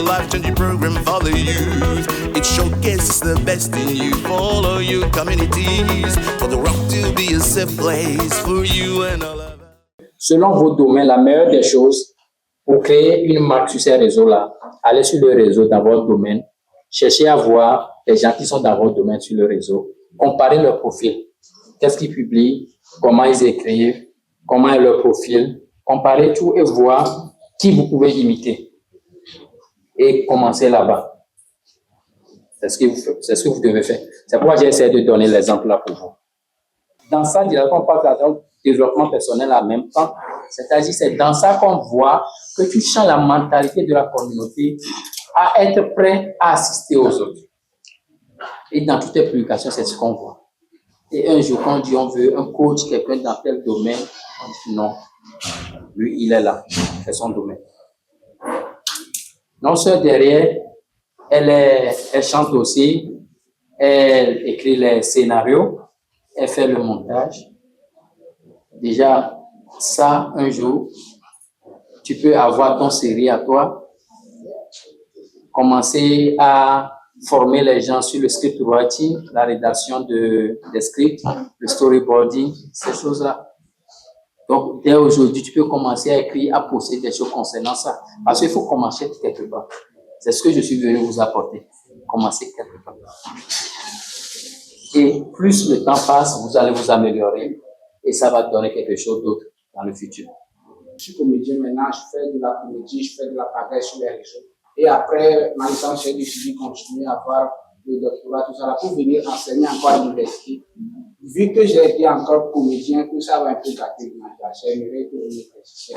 life-changing program for the youth. It showcases the best in you, follow your communities, for the rock to be a safe place for you and all of us. Selon vos domaines, la meilleure des choses pour créer une marque sur ces réseaux-là, allez sur le réseau dans votre domaine, cherchez à voir les gens qui sont dans votre domaine sur le réseau, comparez leur profil, qu'est-ce qu'ils publient, comment ils écrivent, comment est leur profil, comparez tout et voir qui vous pouvez imiter et commencez là-bas. C'est ce que vous devez faire. C'est pourquoi j'ai essayé de donner l'exemple là pour vous. Dans ça, on parle de développement personnel en même temps. C'est-à-dire, c'est dans ça qu'on voit que tu changes la mentalité de la communauté à être prêt à assister aux autres. Et dans toutes les publications, c'est ce qu'on voit. Et un jour, quand on dit on veut un coach, quelqu'un dans tel domaine, on dit non. Lui, il est là. C'est son domaine. Non seulement derrière, elle chante aussi, elle écrit les scénarios, elle fait le montage. Déjà, ça, un jour, tu peux avoir ton série à toi, commencer à former les gens sur le script writing, la rédaction des scripts, le storyboarding, ces choses-là. Donc, dès aujourd'hui, tu peux commencer à écrire, à poster des choses concernant ça. Parce qu'il faut commencer quelque part. C'est ce que je suis venu vous apporter. Commencer quelque part. Et plus le temps passe, vous allez vous améliorer et ça va donner quelque chose d'autre dans le futur. Je suis comédien maintenant, je fais de la comédie, je fais de la pagaille sur les réseaux. Et après ma licence, j'ai décidé de continuer à faire le doctorat, tout ça, là, pour venir enseigner encore à l'université. Vu que j'ai été encore comédien, tout ça va un peu gâter l'image. J'aimerais que vous me précisiez.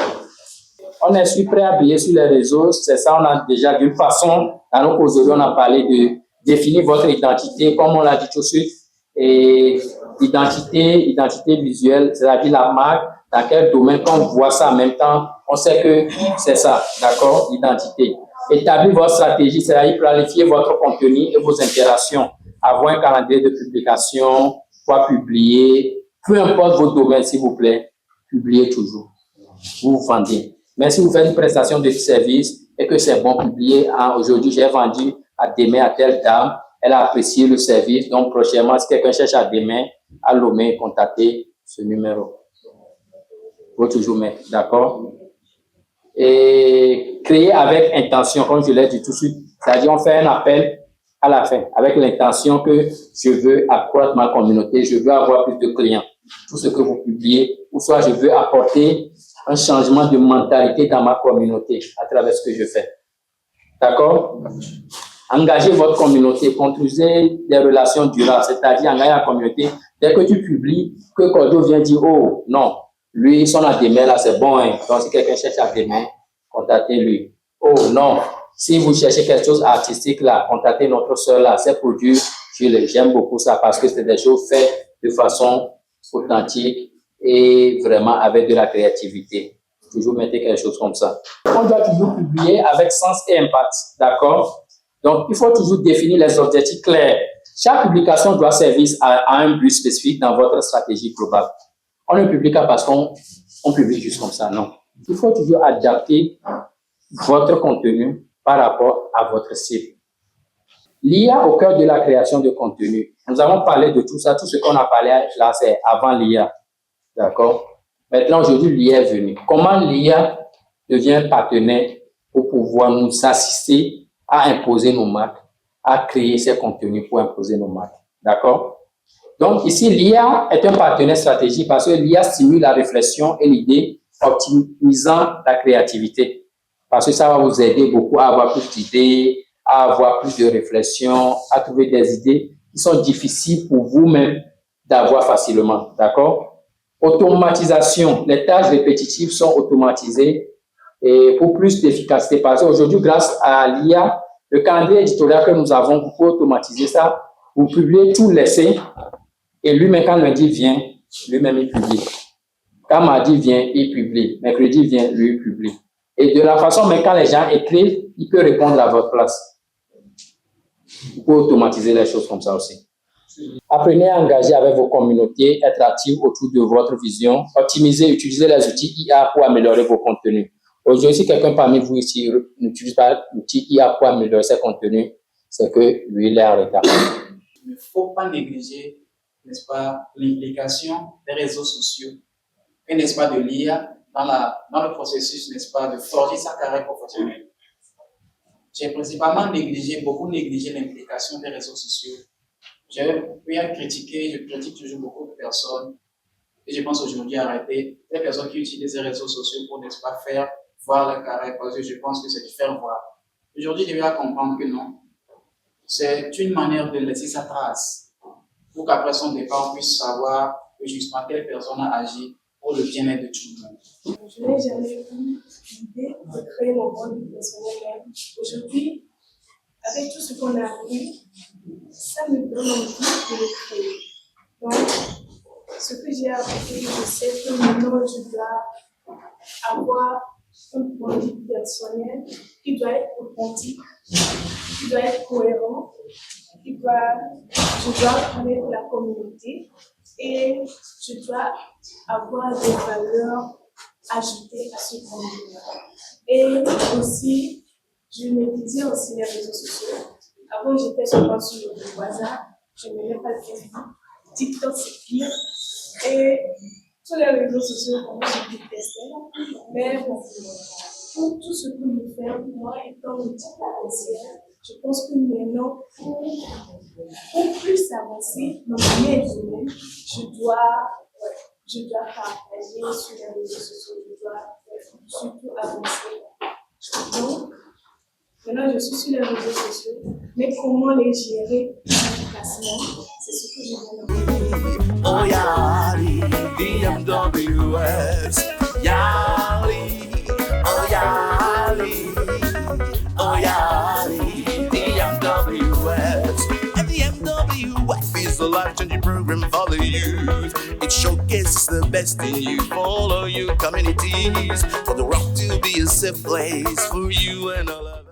On est super prêt à briller sur les réseaux, c'est ça, on a déjà d'une façon, dans nos aujourd'hui, on a parlé de définir votre identité, comme on l'a dit tout de suite, et identité visuelle, c'est-à-dire la marque, dans quel domaine, quand on voit ça en même temps, on sait que c'est ça, d'accord, l'identité. Établir votre stratégie, c'est-à-dire planifier votre contenu et vos interactions, avoir un calendrier de publication, quoi publier, peu importe votre domaine, s'il vous plaît, publiez toujours, vous vendez. Mais si vous faites une prestation de service et que c'est bon, publier, aujourd'hui j'ai vendu à demain à telle dame, elle a apprécié le service, donc prochainement, si quelqu'un cherche à demain, à Lomé, contactez ce numéro. Il faut toujours mettre, d'accord? Et créer avec intention, comme je l'ai dit tout de suite, c'est-à-dire on fait un appel à la fin, avec l'intention que je veux accroître ma communauté, je veux avoir plus de clients. Tout ce que vous publiez, ou soit je veux apporter un changement de mentalité dans ma communauté à travers ce que je fais. D'accord? Engagez votre communauté, construisez des relations durables, c'est-à-dire engager la communauté. Dès que tu publies, que Cordo vient dire, oh non, lui, son ADM là, c'est bon, hein. Donc si quelqu'un cherche ADM, contactez-lui. Oh non, si vous cherchez quelque chose artistique là, contactez notre soeur là, ses produits, j'aime beaucoup ça parce que c'est des choses faites de façon authentique et vraiment avec de la créativité. Toujours mettez quelque chose comme ça. On doit toujours publier avec sens et impact, d'accord? Donc, il faut toujours définir les objectifs clairs. Chaque publication doit servir à un but spécifique dans votre stratégie globale. On ne publie pas parce qu'on publie juste comme ça, non. Il faut toujours adapter votre contenu par rapport à votre cible. L'IA au cœur de la création de contenu. Nous avons parlé de tout ça, tout ce qu'on a parlé là, c'est avant l'IA. D'accord? Maintenant, aujourd'hui, l'IA est venue. Comment l'IA devient partenaire pour pouvoir nous assister à imposer nos marques, à créer ces contenus pour imposer nos marques. D'accord? Donc, ici, l'IA est un partenaire stratégique parce que l'IA stimule la réflexion et l'idée, optimisant la créativité. Parce que ça va vous aider beaucoup à avoir plus d'idées, à avoir plus de réflexion, à trouver des idées qui sont difficiles pour vous-même d'avoir facilement. D'accord? Automatisation. Les tâches répétitives sont automatisées et pour plus d'efficacité. Parce qu'aujourd'hui, grâce à l'IA, le calendrier éditorial que nous avons, vous pouvez automatiser ça. Vous publiez tout l'essai et lui-même, quand lundi vient, lui-même, il publie. Quand mardi vient, il publie. Mercredi vient, lui, il publie. Et de la façon, mais quand les gens écrivent, il peut répondre à votre place. Vous pouvez automatiser les choses comme ça aussi. Apprenez à engager avec vos communautés, être actif autour de votre vision, optimiser, utiliser les outils IA pour améliorer vos contenus. Aujourd'hui, si quelqu'un parmi vous ici n'utilise pas l'outil IA pour améliorer ses contenus, c'est que lui, il est en retard. Il ne faut pas négliger, n'est-ce pas, l'implication des réseaux sociaux et, n'est-ce pas, de l'IA dans le processus, n'est-ce pas, de forger sa carrière professionnelle. J'ai principalement beaucoup négligé l'implication des réseaux sociaux. Je critique toujours beaucoup de personnes et je pense aujourd'hui arrêter les personnes qui utilisent les réseaux sociaux pour, n'est-ce pas, faire voir leur carrière parce que je pense que c'est de faire voir. Aujourd'hui, je vais comprendre que non. C'est une manière de laisser sa trace pour qu'après son départ, on puisse savoir que justement telle personne a agi pour le bien-être de tout le monde. Je n'ai jamais eu l'idée de créer mon compte personnel. Aujourd'hui, avec tout ce qu'on a appris, ça me donne envie de le créer. Donc, ce que j'ai appris, je sais que maintenant je dois avoir un produit personnel qui doit être authentique, qui doit être cohérent, je dois connaître la communauté et je dois avoir des valeurs ajoutées à ce contenu. Et aussi, je maîtrisais aussi les réseaux sociaux. Avant, j'étais seulement sur le WhatsApp, je n'aimais pas le Facebook, TikTok c'est pire. Et tous les réseaux sociaux, je détestais. Mais bon, pour tout ce que nous faisons, moi étant un petit potentiel, je pense que maintenant, pour plus avancer dans ma vie humaine, je dois partager sur les réseaux sociaux, je dois surtout avancer. Donc, maintenant je suis sur les réseaux sociaux, mais comment les gérer efficacement, c'est ce que je viens d'apprendre. Oh Yali, BMWs, Yali, oh Yali, oh Yali, BMWs. And the MWF is a life-changing program for the youth. It showcases the best in you, follow your communities, for the rock to be a safe place for you and all of us.